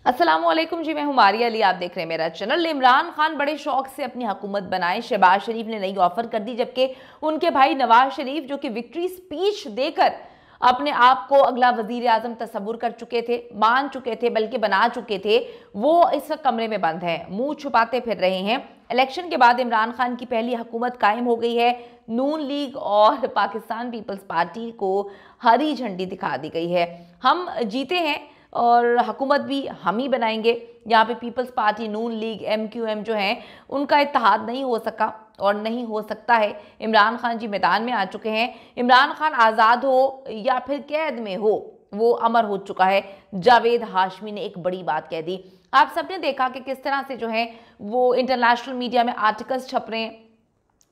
अस्सलामुअलैकुम जी, मैं हूं मारिया अली। आप देख रहे हैं मेरा चैनल। इमरान खान बड़े शौक से अपनी हुकूमत बनाए। शहबाज शरीफ ने नई ऑफर कर दी, जबकि उनके भाई नवाज शरीफ जो कि विक्ट्री स्पीच देकर अपने आप को अगला वजीर आजम तस्वुर कर चुके थे, मान चुके थे, बल्कि बना चुके थे, वो इस वक्त कमरे में बंद हैं, मुंह छुपाते फिर रहे हैं। इलेक्शन के बाद इमरान खान की पहली हुकूमत कायम हो गई है। नून लीग और पाकिस्तान पीपल्स पार्टी को हरी झंडी दिखा दी गई है। हम जीते हैं और हुकूमत भी हम ही बनाएंगे। यहाँ पे पीपल्स पार्टी, नून लीग, MQM जो हैं, उनका इत्तेहाद नहीं हो सका और नहीं हो सकता है। इमरान खान जी मैदान में आ चुके हैं। इमरान खान आज़ाद हो या फिर कैद में हो, वो अमर हो चुका है। जावेद हाशमी ने एक बड़ी बात कह दी। आप सबने देखा कि किस तरह से जो है वो इंटरनेशनल मीडिया में आर्टिकल्स छप रहे हैं।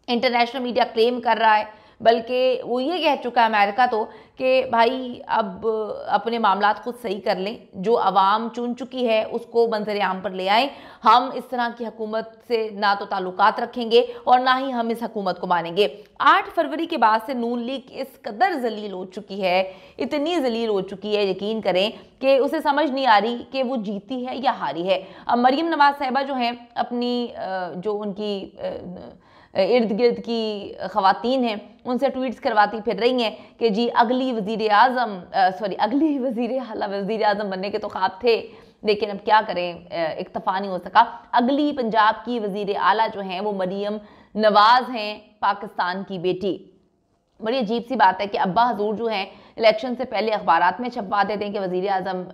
इंटरनेशनल मीडिया क्लेम कर रहा है, बल्कि वो ये कह चुका है अमेरिका तो कि भाई अब अपने मामलात खुद सही कर लें, जो अवाम चुन चुकी है उसको मंजर आम पर ले आएं। हम इस तरह की हुकूमत से ना तो ताल्लुकात रखेंगे और ना ही हम इस हुकूमत को मानेंगे। 8 फरवरी के बाद से नून लीग इस कदर जलील हो चुकी है, इतनी जलील हो चुकी है, यकीन करें कि उसे समझ नहीं आ रही कि वो जीती है या हारी है। अब मरीम नवाज साहिबा जो हैं, अपनी जो उनकी इर्द गिर्द की ख़वातीन हैं, उनसे ट्वीट्स करवाती फिर रही हैं कि जी अगली वज़ीर आज़म बनने के तो ख्वाब थे, लेकिन अब क्या करें, इक्तफा नहीं हो सका। अगली पंजाब की वज़ीर आला जो हैं वो मरीम नवाज़ हैं, पाकिस्तान की बेटी। बड़ी अजीब सी बात है कि अब्बा हजूर जो हैं इलेक्शन से पहले अखबारात में छपवा देते हैं कि वज़ीर आज़म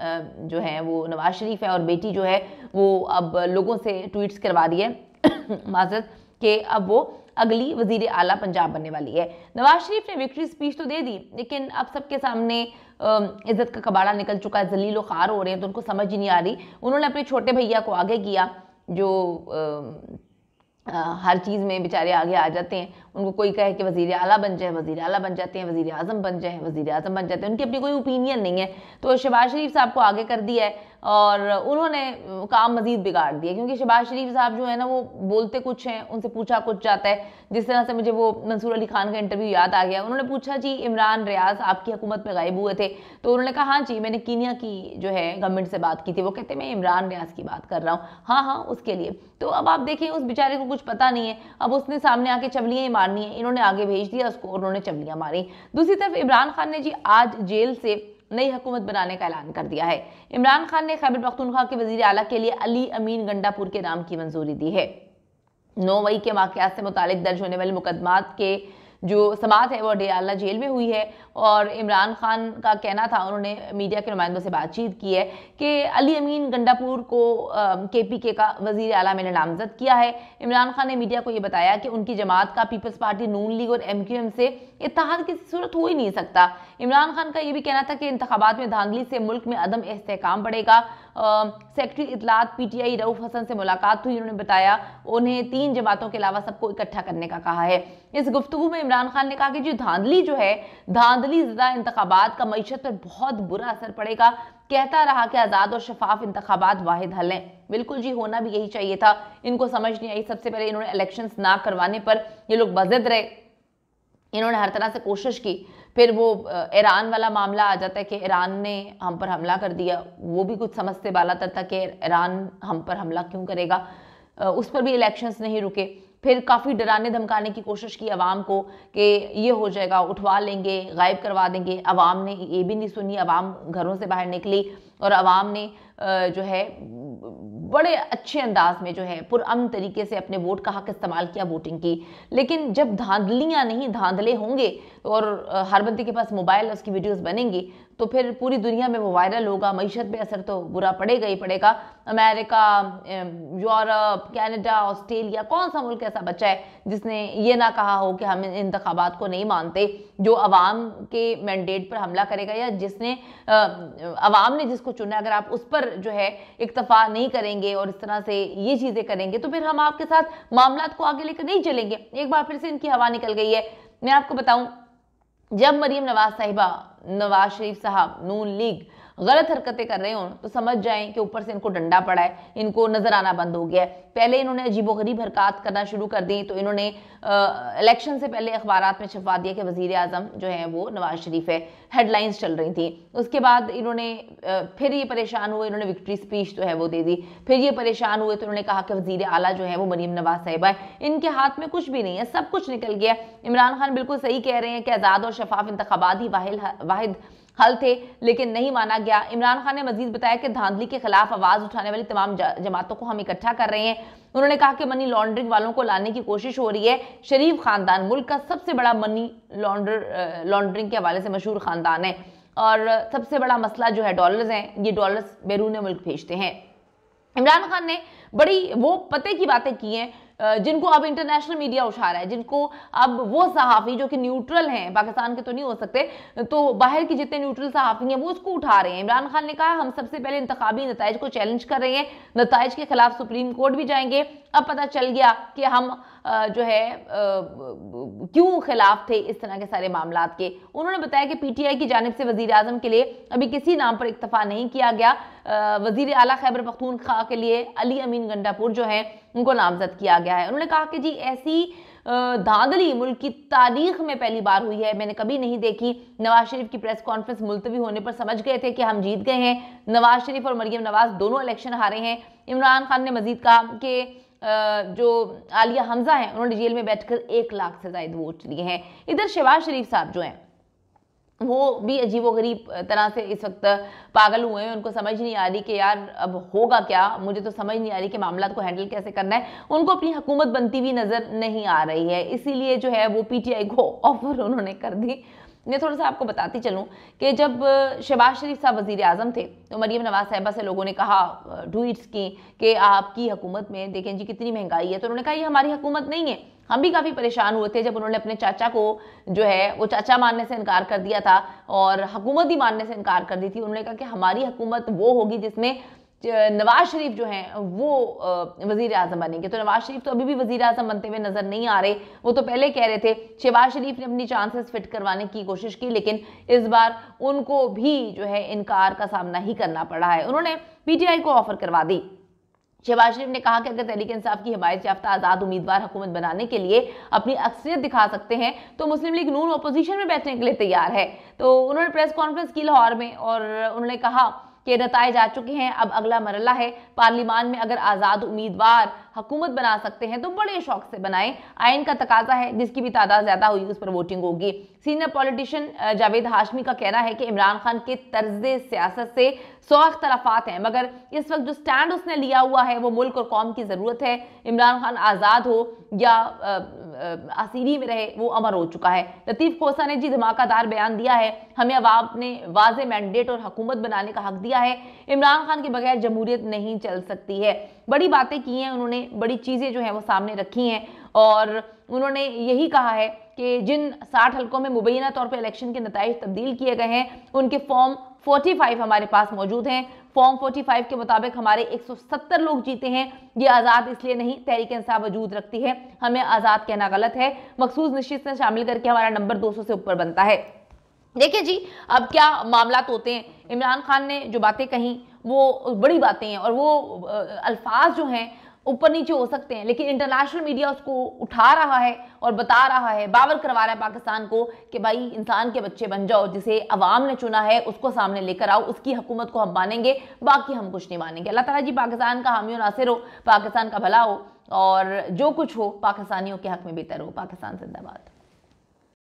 जो हैं वो नवाज शरीफ है, और बेटी जो है वो अब लोगों से ट्वीट्स करवा रही है माजरत कि अब वो अगली वजीर आला पंजाब बनने वाली है। नवाज शरीफ ने विक्ट्री स्पीच तो दे दी, लेकिन अब सबके सामने इज्जत का कबाड़ा निकल चुका है, जलील व ख़ार हो रहे हैं, तो उनको समझ ही नहीं आ रही। उन्होंने अपने छोटे भैया को आगे किया, जो हर चीज़ में बेचारे आगे आ जाते हैं। उनको कोई कहे कि वज़ीर आला बन जाए, वज़ीर आला बन जाते हैं, वज़ीर आज़म बन जाए, वज़ीर आज़म बन जाते हैं। उनकी अपनी कोई ओपिनियन नहीं है। तो शहबाज शरीफ साहब को आगे कर दिया है और उन्होंने काम मज़ीद बिगाड़ दिया, क्योंकि शहबाज शरीफ साहब जो है ना, वो बोलते कुछ हैं, उनसे पूछा कुछ जाता है। जिस तरह से मुझे वो मंसूर अली खान का इंटरव्यू याद आ गया। उन्होंने पूछा जी इमरान रियाज आपकी हुकूमत में गायब हुए थे, तो उन्होंने कहा हाँ जी, मैंने कीनिया की जो है गवर्नमेंट से बात की थी। वो कहते मैं इमरान रियाज की बात कर रहा हूँ, हाँ हाँ उसके लिए। तो अब आप देखें, उस बेचारे को कुछ पता नहीं है। अब उसने सामने आके चवलियाँ ही मारनी है, इन्होंने आगे भेज दिया उसको, उन्होंने चवलियाँ मारी। दूसरी तरफ इमरान खान ने जी आज जेल से नई हुकूमत बनाने का ऐलान कर दिया है। इमरान खान ने खैबर पख्तूनख्वा के वजीर आला के लिए अली अमीन गंडापुर के नाम की मंजूरी दी है। 9 मई के वाक़यात से मुतालिक दर्ज होने वाले मुकदमात के जो समात है वो डयाला जेल में हुई है। और इमरान खान का कहना था, उन्होंने मीडिया के नुमाइंदों से बातचीत की है कि अली अमीन गंडापुर को KPK का वज़ीर आला मैंने नामजद किया है। इमरान खान ने मीडिया को ये बताया कि उनकी जमात का पीपल्स पार्टी, नून लीग और MQM से इत्तेहाद की सूरत हो ही नहीं सकता। इमरान खान का ये भी कहना था कि इंतखाबात में धांधली से मुल्क में अदम इस्तेहकाम बढ़ेगा। सेक्रेटरी इतलात PTI रऊफ हसन से मुलाकात हुई। उन्होंने बताया उन्हें 3 जमातों के अलावा सबको इकट्ठा करने का कहा है। इस गुफ्तगू में इमरान खान ने कहा कि जो धांधली जो है, धांधली ज़दा इंतखाबात का मईशत पर बहुत बुरा असर पड़ेगा। कहता रहा कि आज़ाद और शफाफ इंतखाबात वाहिद हल हैं। बिल्कुल जी, होना भी यही चाहिए था। इनको समझ नहीं आई। सबसे पहले इन्होंने इलेक्शंस ना करवाने पर ये लोग बज़द रहे, इन्होंने हर तरह से कोशिश की। फिर वो ईरान वाला मामला आ जाता है कि ईरान ने हम पर हमला कर दिया, वो भी कुछ समझते बाला तर था कि ईरान हम पर हमला क्यों करेगा। उस पर भी इलेक्शंस नहीं रुके। फिर काफ़ी डराने धमकाने की कोशिश की आवाम को कि ये हो जाएगा, उठवा लेंगे, गायब करवा देंगे। आवाम ने ये भी नहीं सुनी, आवाम घरों से बाहर निकली और आवाम ने जो है बड़े अच्छे अंदाज में जो है पुरअमन तरीके से अपने वोट का हक इस्तेमाल किया, वोटिंग की। लेकिन जब धांधलियाँ नहीं, धांधले होंगे और हर बंदे के पास मोबाइल है, उसकी वीडियोस बनेंगी, तो फिर पूरी दुनिया में वो वायरल होगा। मईशत पे असर तो बुरा पड़ेगा ही पड़ेगा। अमेरिका, यूरोप, कनाडा, ऑस्ट्रेलिया, कौन सा मुल्क ऐसा बचा है जिसने ये ना कहा हो कि हम इंतखाबात को नहीं मानते, जो अवाम के मैंडेट पर हमला करेगा या जिसने अवाम ने जिसको चुना, अगर आप उस पर जो है इक्तफा नहीं करेंगे और इस तरह से ये चीज़ें करेंगे तो फिर हम आपके साथ मामलात को आगे लेकर नहीं चलेंगे। एक बार फिर से इनकी हवा निकल गई है। मैं आपको बताऊं, जब मरीम नवाज साहिबा, नवाज शरीफ साहब, नून लीग गलत हरकतें कर रहे हों तो समझ जाएं कि ऊपर से इनको डंडा पड़ा है, इनको नजर आना बंद हो गया है। पहले इन्होंने अजीबोगरीब हरकत करना शुरू कर दी, तो इन्होंने इलेक्शन से पहले अखबारात में छपवा दिया कि वजीर आजम जो है वो नवाज शरीफ है, हेडलाइंस चल रही थी। उसके बाद इन्होंने फिर ये परेशान हुए, इन्होंने विक्ट्री स्पीच जो है वो दे दी। फिर ये परेशान हुए तो इन्होंने कहा कि वजीर आला जो है वो मरीम नवाज साहिबा है, इनके हाथ में कुछ भी नहीं है, सब कुछ निकल गया। इमरान खान बिल्कुल सही कह रहे हैं कि आज़ाद और शफाफ इंतखाबात ही वाहिद हल थे, लेकिन नहीं माना गया। इमरान खान ने मजीद बताया कि धांधली के खिलाफ आवाज उठाने वाली तमाम जमातों को हम इकट्ठा कर रहे हैं। उन्होंने कहा कि मनी लॉन्ड्रिंग वालों को लाने की कोशिश हो रही है। शरीफ खानदान मुल्क का सबसे बड़ा मनी लॉन्ड्रिंग के हवाले से मशहूर खानदान है और सबसे बड़ा मसला जो है डॉलर्स हैं, ये डॉलर्स बैरून मुल्क भेजते हैं। इमरान खान ने बड़ी वो पते की बातें की हैं जिनको अब इंटरनेशनल मीडिया उठा रहा है, जिनको अब वो सहाफ़ी जो कि न्यूट्रल हैं, पाकिस्तान के तो नहीं हो सकते, तो बाहर के जितने न्यूट्रल सहाफ़ी हैं वो उसको उठा रहे हैं। इमरान खान ने कहा हम सबसे पहले इंतखाबी नताइज को चैलेंज कर रहे हैं, नताइज के खिलाफ सुप्रीम कोर्ट भी जाएंगे। अब पता चल गया कि हम जो है क्यों खिलाफ थे इस तरह के सारे मामलात के। उन्होंने बताया कि पीटीआई की जानिब से वजीर आजम के लिए अभी किसी नाम पर इक्तफा नहीं किया गया। वजीर आला खैबर पख्तूनख्वा के लिए अली अमीन गंडापुर जो है उनको नामजद किया गया है। उन्होंने कहा कि जी ऐसी धांधली मुल्क की तारीख में पहली बार हुई है, मैंने कभी नहीं देखी। नवाज शरीफ की प्रेस कॉन्फ्रेंस मुलतवी होने पर समझ गए थे कि हम जीत गए हैं। नवाज शरीफ और मरियम नवाज दोनों इलेक्शन हारे हैं। इमरान खान ने मजीद कहा कि जो आलिया हमजा हैं उन्होंने जेल में बैठकर 1 लाख से ज्यादा वोट लिए हैं। इधर शहबाज शरीफ साहब जो हैं वो भी अजीबोगरीब तरह से इस वक्त पागल हुए हैं। उनको समझ नहीं आ रही कि यार अब होगा क्या, मुझे तो समझ नहीं आ रही कि मामला को हैंडल कैसे करना है। उनको अपनी हुकूमत बनती हुई नजर नहीं आ रही है, इसीलिए जो है वो पीटीआई को ऑफर उन्होंने कर दी। मैं थोड़ा सा आपको बताती चलूँ कि जब शहबाज शरीफ साहब वजीर आजम थे तो मरियम नवाज साहिबा से लोगों ने कहा ट्वीट्स की कि आपकी हुकूमत में देखें जी कितनी महंगाई है, तो उन्होंने कहा ये हमारी हुकूमत नहीं है। हम भी काफ़ी परेशान हुए थे जब उन्होंने अपने चाचा को जो है वो चाचा मानने से इनकार कर दिया था और हुकूमत ही मानने से इनकार कर दी थी। उन्होंने कहा कि हमारी हुकूमत वो होगी जिसमें नवाज शरीफ जो हैं वो वजीर आजम बनेंगे। तो नवाज शरीफ तो अभी भी वजीर आजम बनते हुए नजर नहीं आ रहे, वो तो पहले कह रहे थे। शहबाज शरीफ ने अपनी चांसेस फिट करवाने की कोशिश की, लेकिन इस बार उनको भी जो है इनकार का सामना ही करना पड़ा है। उन्होंने पीटीआई को ऑफर करवा दी। शहबाज शरीफ ने कहा कि अगर तहरीक इंसाफ की हिमायत याफ्ता आज़ाद उम्मीदवार हुकूमत बनाने के लिए अपनी अक्सरियत दिखा सकते हैं तो मुस्लिम लीग नून अपोजिशन में बैठने के लिए तैयार है। तो उन्होंने प्रेस कॉन्फ्रेंस की लाहौर में और उन्होंने कहा कि नताइज आ चुके हैं, अब अगला मरला है। पार्लियामान में अगर आज़ाद उम्मीदवार हुकूमत बना सकते हैं तो बड़े शौक से बनाएं। आइन का तकाजा है, जिसकी भी तादाद ज्यादा हुई उस पर वोटिंग होगी। सीनियर पॉलिटिशियन जावेद हाशमी का कहना है कि इमरान खान के तर्ज सियासत से 100 इख्तलाफात हैं, मगर इस वक्त जो स्टैंड उसने लिया हुआ है वो मुल्क और कौम की ज़रूरत है। इमरान खान आज़ाद हो या असीरी में रहे वो अमर हो चुका है। लतीफ़ खोसा ने जी धमाकादार बयान दिया है, हमें अवाम ने वाज़े मैंडेट और हुकूमत बनाने का हक दिया है। इमरान खान के बगैर जमहूरियत नहीं चल सकती है। बड़ी बातें की हैं उन्होंने, बड़ी चीज़ें जो हैं वो सामने रखी हैं और उन्होंने यही कहा है कि जिन 60 हल्कों में मुबैना तौर पर इलेक्शन के नताइज तब्दील किए गए हैं उनके फॉर्म 45 हमारे पास मौजूद हैं। फॉर्म 45 के मुताबिक हमारे 170 लोग जीते हैं। ये आज़ाद इसलिए नहीं, तहरीक इंसाफ वजूद रखती है, हमें आज़ाद कहना गलत है। मखसूस नशिस्त में शामिल करके हमारा नंबर 200 से ऊपर बनता है। देखिए जी अब क्या मामलात होते हैं। इमरान खान ने जो बातें कही वो बड़ी बातें हैं और वो अल्फाज जो हैं ऊपर नीचे हो सकते हैं, लेकिन इंटरनेशनल मीडिया उसको उठा रहा है और बता रहा है, बावर करवा रहा है पाकिस्तान को कि भाई इंसान के बच्चे बन जाओ, जिसे अवाम ने चुना है उसको सामने लेकर आओ, उसकी हुकूमत को हम मानेंगे, बाकी हम कुछ नहीं मानेंगे। अल्लाह ताला जी पाकिस्तान का हामी और नासिर हो, पाकिस्तान का भला हो और जो कुछ हो पाकिस्तानियों के हक में बेहतर हो। पाकिस्तान जिंदाबाद।